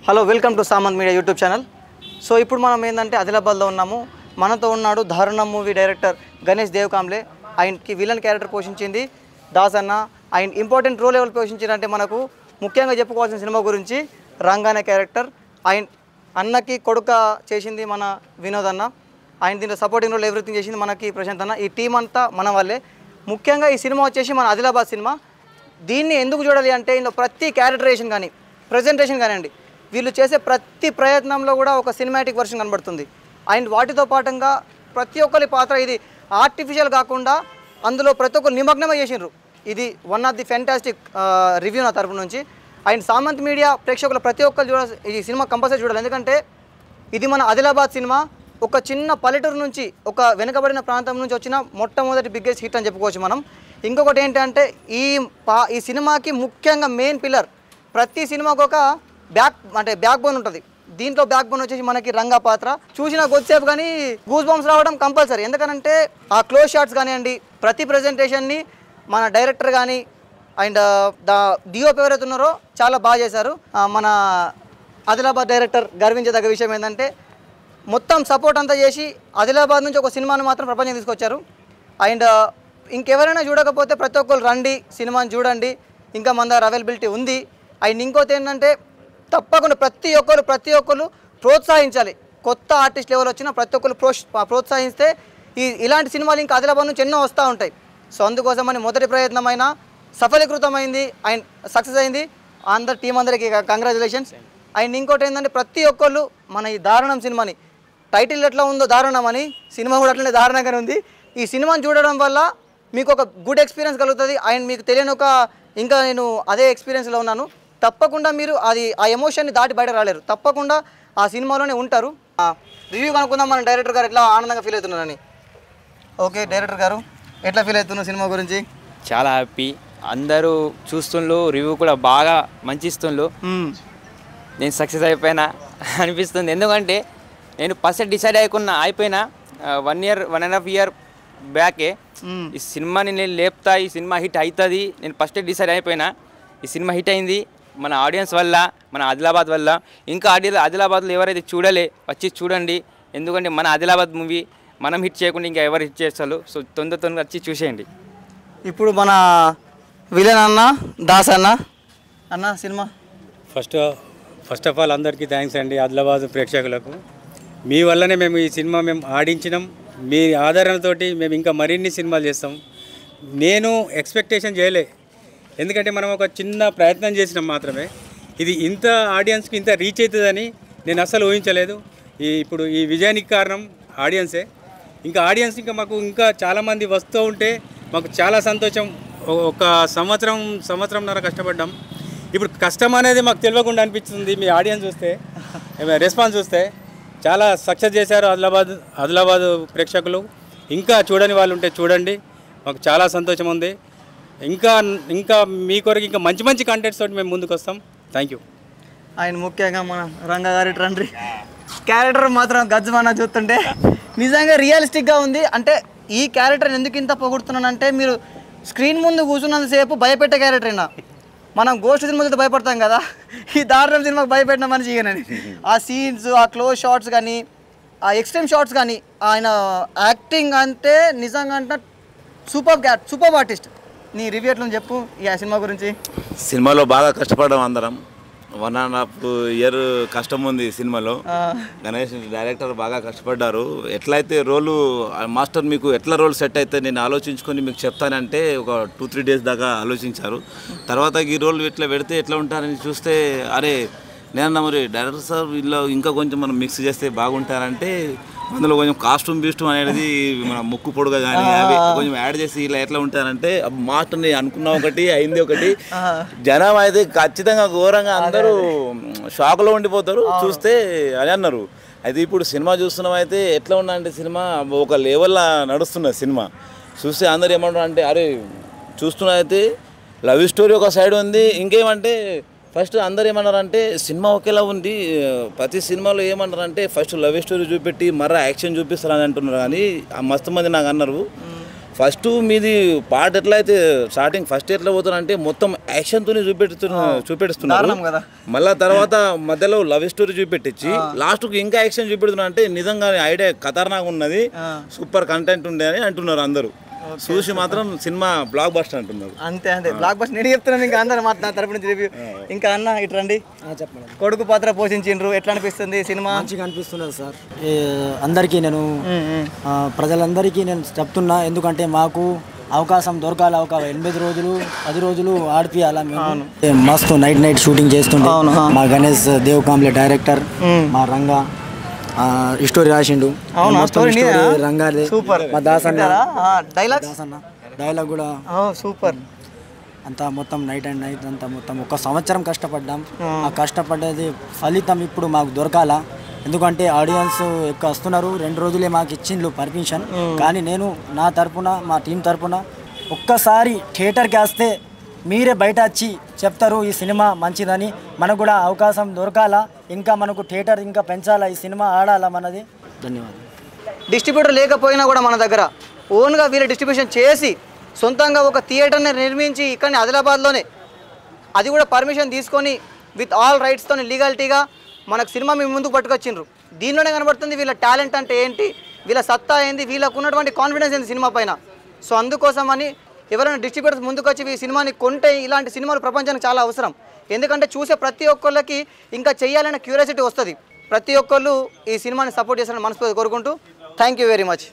Hello welcome to Samanth media YouTube channel. So ఇప్పుడు మనం ఏంటంటే ఆదిలాబాద్లో ఉన్నాము. మనతో ఉన్నాడు దారుణం మూవీ డైరెక్టర్ గణేష్ దేవకాంబ్లే. ఆయనకి విలన్ క్యారెక్టర్ పోషించింది దాస్ అన్న. ఆయన ఇంపార్టెంట్ రోల్ ఎవరు పోషించారంటే మనకు ముఖ్యంగా చెప్పుకోవాల్సిన సినిమా గురించి రంగ్ అనే క్యారెక్టర్. ఆయన అన్నకి కొడుక చేసింది మన వినోద్ అన్న. ఆయన దీంట్లో సపోర్టింగ్ రోల్ ఎవ్రీథింగ్ చేసింది మనకి ప్రశాంత్ అన్న. ఈ టీం అంతా మన వాళ్ళే. ముఖ్యంగా ఈ సినిమా వచ్చేసి మన ఆదిలాబాద్ సినిమా. దీన్ని ఎందుకు చూడాలి అంటే ఇందులో ప్రతి క్యారెక్టరేషన్ కానీ ప్రజెంటేషన్ కానివ్వండి, వీళ్ళు చేసే ప్రతి ప్రయత్నంలో కూడా ఒక సినిమాటిక్ వర్షన్ కనబడుతుంది. అండ్ వాటితో పాటుగా ప్రతి ఒక్కరి పాత్ర ఇది ఆర్టిఫిషియల్ కాకుండా అందులో ప్రతి ఒక్కరు నిమగ్నమే చేసినారు. ఇది one of the fantastic review నా తరపు నుంచి. అండ్ సామంత్ మీడియా ప్రేక్షకులు ప్రతి ఒక్కరు ఈ సినిమా కంపల్సరీ చూడాలి. ఎందుకంటే ఇది మన ఆదిలాబాద్ సినిమా. ఒక చిన్న పల్లెటూరు నుంచి, ఒక వెనుకబడిన ప్రాంతం నుంచి వచ్చిన మొట్టమొదటి బిగ్గెస్ట్ హిట్ అని చెప్పుకోవచ్చు మనం. ఇంకొకటి ఏంటంటే ఈ సినిమాకి ముఖ్యంగా మెయిన్ పిల్లర్, ప్రతి సినిమాకు ఒక బ్యాక్ బోన్ ఉంటుంది. దీంట్లో బ్యాక్ బోన్ వచ్చేసి మనకి రంగా పాత్ర. చూసిన కొద్దిసేపు కానీ గూస్ బంప్స్ రావడం కంపల్సరీ. ఎందుకంటే ఆ క్లోజ్ షాట్స్ కానివ్వండి, ప్రతి ప్రజెంటేషన్ని మన డైరెక్టర్ కానీ అండ్ డిఓపి ఎవరైతే ఉన్నారో చాలా బాగా చేశారు. మన ఆదిలాబాద్ డైరెక్టర్ గర్వించదగ్గ విషయం ఏంటంటే మొత్తం సపోర్ట్ అంతా చేసి ఆదిలాబాద్ నుంచి ఒక సినిమాను మాత్రం ప్రపంచం తీసుకొచ్చారు. అండ్ ఇంకెవరైనా చూడకపోతే ప్రతి ఒక్కరు రండి, సినిమాని చూడండి. ఇంకా మన దగ్గర అవైలబిలిటీ ఉంది. అండ్ ఇంకోటి ఏంటంటే తప్పకుండా ప్రతి ఒక్కరు ప్రోత్సహించాలి. కొత్త ఆర్టిస్ట్ లెవెల్ వచ్చినా ప్రతి ఒక్కరు ప్రోత్సహిస్తే ఇలాంటి సినిమాలు ఇంకా ఆదిలాబాద్ నుంచి ఎన్నో వస్తూ ఉంటాయి. సో అందుకోసమని మొదటి ప్రయత్నమైన సఫలీకృతమైంది అండ్ సక్సెస్ అయింది. అందరు టీం అందరికీ కంగ్రాచులేషన్స్. అండ్ ఇంకోటి ఏంటంటే ప్రతి ఒక్కళ్ళు మన ఈ దారుణం సినిమాని, టైటిల్ ఎట్లా ఉందో దారుణం అని, సినిమా కూడా అట్లనే దారుణంగానే ఉంది. ఈ సినిమాని చూడడం వల్ల మీకు ఒక గుడ్ ఎక్స్పీరియన్స్ కలుగుతుంది. అండ్ మీకు తెలియని ఇంకా నేను అదే ఎక్స్పీరియన్స్లో ఉన్నాను. తప్పకుండా మీరు ఆ ఎమోషన్ని దాటి బయట రాలేరు. తప్పకుండా ఆ సినిమాలోనే ఉంటారు. రివ్యూ కనుక్కుందాం మన డైరెక్టర్ గారు ఎట్లా ఆనందంగా ఫీల్ అవుతున్నారని. ఓకే డైరెక్టర్ గారు, ఎట్లా ఫీల్ అవుతున్నారు సినిమా గురించి? చాలా హ్యాపీ. అందరూ చూస్తుండ్రు, రివ్యూ కూడా బాగా మంచి ఇస్తుండ్రు. నేను సక్సెస్ అయిపోయినా అనిపిస్తుంది. ఎందుకంటే నేను ఫస్ట్ డిసైడ్ అయిపోయినా 1.5 year బ్యాకే ఈ సినిమాని నేను లేపుతా, ఈ సినిమా హిట్ అవుతుంది. నేను ఫస్ట్ డిసైడ్ అయిపోయినా. ఈ సినిమా హిట్ అయింది మన ఆడియన్స్ వల్ల, మన ఆదిలాబాద్ వల్ల. ఇంకా ఆదిలాబాద్లో ఎవరైతే చూడలే వచ్చి చూడండి. ఎందుకంటే మన ఆదిలాబాద్ మూవీ మనం హిట్ చేయకుండా ఇంకా ఎవరు హిట్ చేస్తారు. సో తొందరగా వచ్చి చూసేయండి. ఇప్పుడు మన విలన్ అన్న దాస్ అన్న సినిమా ఫస్ట్ ఆఫ్ ఆల్ అందరికీ థ్యాంక్స్ అండి. ఆదిలాబాద్ ప్రేక్షకులకు మీ వల్లనే మేము ఈ సినిమా ఆడించినాం. మీ ఆదరణతోటి మేము ఇంకా మరిన్ని సినిమాలు చేస్తాం. నేను ఎక్స్పెక్టేషన్ చేయలే, ఎందుకంటే మనం ఒక చిన్న ప్రయత్నం చేసినాం మాత్రమే. ఇది ఇంత ఆడియన్స్కి ఇంత రీచ్ అవుతుందని నేను అస్సలు ఊహించలేదు. ఇప్పుడు ఈ విజయానికి కారణం ఆడియన్సే. ఇంకా ఆడియన్స్ మాకు ఇంకా చాలామంది వస్తూ ఉంటే మాకు చాలా సంతోషం. ఒక సంవత్సరంన్నర కష్టపడ్డాం. ఇప్పుడు కష్టం అనేది మాకు తెలియకుండా అనిపిస్తుంది. మీ ఆడియన్స్ చూస్తే, రెస్పాన్స్ చూస్తే చాలా సక్సెస్ చేశారు ఆదిలాబాద్ ప్రేక్షకులు. ఇంకా చూడని వాళ్ళు ఉంటే చూడండి, మాకు చాలా సంతోషం ఉంది. ఇంకా మీ కొరకు ఇంకా మంచి కంటెంట్స్ తోటి మేము ముందుకు వస్తాం. Thank you. ఆయన ముఖ్యంగా మన రంగాగారి తండ్రి క్యారెక్టర్ మాత్రం గజ్జమన్న చూస్తుంటే నిజంగా రియలిస్టిక్గా ఉంది. అంటే ఈ క్యారెక్టర్ని ఎందుకు ఇంత పొగుడుతున్నానంటే, మీరు స్క్రీన్ ముందు కూర్చున్నంతసేపు భయపెట్టే క్యారెక్టర్ అయినా, మనం గోస్ట్ సినిమా చూస్తే భయపడతాం కదా, ఈ దారుణం సినిమాకి భయపెట్టిన మనిషి ఇకనని. ఆ సీన్స్, ఆ క్లోజ్ షాట్స్ కానీ, ఆ ఎక్స్ట్రీమ్ షాట్స్ కానీ, ఆయన యాక్టింగ్ అంటే నిజంగా అంటే సూపర్ ఆర్టిస్ట్. నీ రివ్యూ ఎట్లా చెప్పు ఈ సినిమా గురించి. సినిమాలో బాగా కష్టపడడం అందరం. 1.5 year కష్టం ఉంది సినిమాలో. గణేష్ డైరెక్టర్ బాగా కష్టపడ్డారు. ఎట్లయితే రోలు మాస్టర్ మీకు ఎట్లా రోల్ సెట్ అయితే నేను ఆలోచించుకొని మీకు చెప్తానంటే ఒక 2-3 days దాకా ఆలోచించారు. తర్వాత ఈ రోల్ ఇట్లా పెడితే ఎట్లా ఉంటారని చూస్తే, అరే నేనన్నా మరి డైరెక్టర్ సార్ వీళ్ళు ఇంకా కొంచెం మనం మిక్స్ చేస్తే బాగుంటారంటే, అందులో కొంచెం కాస్ట్యూమ్ అనేది మన ముక్కు పొడుగా కానీ అవి కొంచెం యాడ్ చేసి ఇలా ఎట్లా ఉంటారంటే, మాస్టర్ని అనుకున్న ఒకటి అయింది ఒకటి. జనం అయితే ఖచ్చితంగా ఘోరంగా అందరూ షాక్లో ఉండిపోతారు చూస్తే అని అన్నారు. అయితే ఇప్పుడు సినిమా చూస్తున్నాం. అయితే ఎట్లా ఉన్నాయంటే సినిమా ఒక లెవెల్లో నడుస్తున్నది. సినిమా చూస్తే అందరు ఏమంటారు అంటే, అరే చూస్తున్నా అయితే లవ్ స్టోరీ ఒక సైడ్ ఉంది. ఇంకేమంటే ఫస్ట్ అందరు ఏమన్నారంటే సినిమా ఒకేలా ఉంది. ప్రతి సినిమాలో ఏమన్నారంటే ఫస్ట్ లవ్ స్టోరీ చూపెట్టి మరో యాక్షన్ చూపిస్తారని అంటున్నారు. కానీ మస్తు మంది నాకు అన్నారు ఫస్ట్ మీది పార్ట్ ఎట్లా అయితే స్టార్టింగ్ ఫస్ట్ ఎట్లా పోతారంటే మొత్తం యాక్షన్తోనే చూపెడుతున్నారు కదా. మళ్ళా తర్వాత మధ్యలో లవ్ స్టోరీ చూపెట్టించి లాస్ట్కి ఇంకా యాక్షన్ చూపెడుతున్నారు అంటే నిజంగా ఐడియా ఖతర్నాక్ ఉన్నది, సూపర్ కంటెంట్ ఉండే అని అంటున్నారు అందరూ. చూసి మాత్రం సినిమా బ్లాక్ బస్టర్ అంటున్నారు. అంతే బ్లాక్ బస్టర్. నేను చెప్తున్నాను, ఇంకా అందరూ నా తరపు నుంచి రివ్యూ. ఇంకా అన్న ఇటు రండి. చెప్పండి. కొడుకు పాత్ర పోషించిండ్రు, ఎట్లా అనిపిస్తుంది సినిమా? మంచిగా అనిపిస్తున్నది సార్. అందరికీ నేను ప్రజలందరికీ నేను చెప్తున్నా, ఎందుకంటే మాకు అవకాశం దొరకాలి. ఒక 8 రోజులు 10 రోజులు ఆడిపియాలా మేము. మస్తు నైట్ షూటింగ్ చేస్తుండే. మా గణేష్ దేవకాంబ్లే డైరెక్టర్, మా రంగా స్టోరీ రాసిండు. రంగాలే సూపర్. మా దాసన్న డైలాగ్ కూడా సూపర్. అంతా మొత్తం నైట్ అంతా మొత్తం 1 సంవత్సరం కష్టపడ్డాం. ఆ కష్టపడ్డది ఫలితం ఇప్పుడు మాకు దొరకాలా. ఎందుకంటే ఆడియన్స్ ఎక్కువ వస్తున్నారు. 2 రోజులే మాకు ఇచ్చిండ్రు పర్మిషన్. కానీ నేను నా తరపున, మా టీం తరపున ఒక్కసారి థియేటర్కి వస్తే మీరే బయట వచ్చి చెప్తారు ఈ సినిమా మంచిదని. మనకు కూడా అవకాశం దొరకాలా, ఇంకా మనకు థియేటర్ ఇంకా పెంచాలా, ఈ సినిమా ఆడాలా మనది. ధన్యవాదాలు. డిస్ట్రిబ్యూటర్ లేకపోయినా కూడా మన దగ్గర ఓన్గా వీళ్ళు డిస్ట్రిబ్యూషన్ చేసి సొంతంగా ఒక థియేటర్ని నిర్మించి ఇక్కడ ఆదిలాబాద్లోనే, అది కూడా పర్మిషన్ తీసుకొని విత్ ఆల్ రైట్స్తో లీగాలిటీగా మనకు సినిమా మేము ముందుకు పట్టుకొచ్చిండ్రు. దీనిలోనే కనబడుతుంది వీళ్ళ టాలెంట్ అంటే ఏంటి, వీళ్ళ సత్తా ఏంది, వీళ్ళకు ఉన్నటువంటి కాన్ఫిడెన్స్ ఏంది సినిమా పైన. సో అందుకోసమని ఎవరైనా డిస్ట్రిబ్యూటర్స్ ముందుకు వచ్చి ఈ సినిమాని కొంటే ఇలాంటి సినిమాలు ప్రపంచానికి చాలా అవసరం. ఎందుకంటే చూసే ప్రతి ఒక్కళ్ళకి ఇంకా చేయాలనే క్యూరియాసిటీ వస్తుంది. ప్రతి ఒక్కళ్ళు ఈ సినిమాని సపోర్ట్ చేస్తారని మనస్ఫూర్తిగా కోరుకుంటూ థ్యాంక్ యూ వెరీ మచ్.